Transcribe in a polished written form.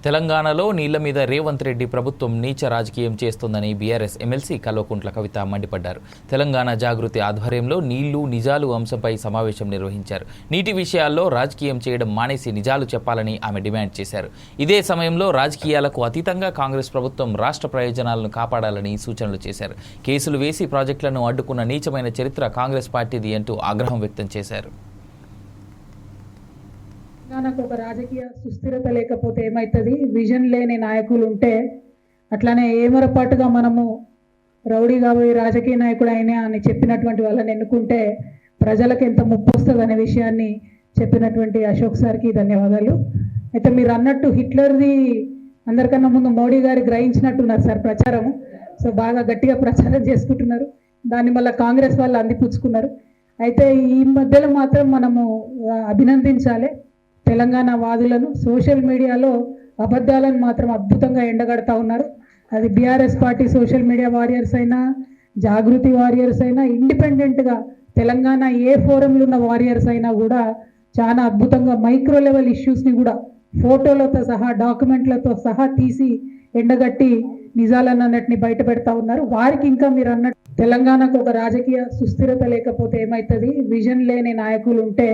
తెలంగాణలో నీళ్ల మీద రేవంత్ రెడ్డి ప్రభుత్వం నీచ రాజకీయం చేస్తోందని బీఆర్ఎస్ ఎమ్మెల్సీ కల్వకుంట్ల కవిత మండిపడ్డారు. తెలంగాణ జాగృతి ఆధ్వర్యంలో నీళ్లు నిజాలు అంశంపై సమావేశం నిర్వహించారు. నీటి విషయాల్లో రాజకీయం చేయడం మానేసి నిజాలు చెప్పాలని ఆమె డిమాండ్ చేశారు. ఇదే సమయంలో రాజకీయాలకు అతీతంగా కాంగ్రెస్ ప్రభుత్వం రాష్ట్ర ప్రయోజనాలను కాపాడాలని సూచనలు చేశారు. కేసులు వేసి ప్రాజెక్టులను అడ్డుకున్న నీచమైన చరిత్ర కాంగ్రెస్ పార్టీది అంటూ ఆగ్రహం వ్యక్తం చేశారు. నాకు ఒక రాజకీయ సుస్థిరత లేకపోతే ఏమవుతుంది, విజన్ లేని నాయకులు ఉంటే అట్లానే ఏమరపాటుగా మనము రౌడీగా పోయి రాజకీయ నాయకుడు అయినా అని చెప్పినటువంటి వాళ్ళని ఎన్నుకుంటే ప్రజలకు ఎంత ముప్పు వస్తుంది అనే విషయాన్ని చెప్పినటువంటి అశోక్ సార్కి ధన్యవాదాలు. అయితే మీరు అన్నట్టు హిట్లర్ది అందరికన్నా ముందు మోడీ గారు గ్రహించినట్టున్నారు సార్ ప్రచారము. సో బాగా గట్టిగా ప్రచారం చేసుకుంటున్నారు, దాన్ని మళ్ళీ కాంగ్రెస్ వాళ్ళు అందిపుచ్చుకున్నారు. అయితే ఈ మధ్యలో మాత్రం మనము అభినందించాలి తెలంగాణ వాదులను. సోషల్ మీడియాలో అబద్ధాలను మాత్రం అద్భుతంగా ఎండగడతా ఉన్నారు. అది BRS party social media warriors అయినా, జాగృతి వారియర్స్ అయినా, ఇండిపెండెంట్గా తెలంగాణ ఏ ఫోరంలో ఉన్న వారియర్స్ అయినా కూడా చాలా అద్భుతంగా మైక్రో లెవెల్ ఇష్యూస్ని కూడా ఫోటోలతో సహా డాక్యుమెంట్లతో సహా తీసి ఎండగట్టి నిజాలన్నిటిని బయట పెడతా ఉన్నారు. వారికి ఇంకా మీరు అన్నట్టు తెలంగాణకు ఒక రాజకీయ సుస్థిరత లేకపోతే ఏమవుతుంది, విజన్ లేని నాయకులు ఉంటే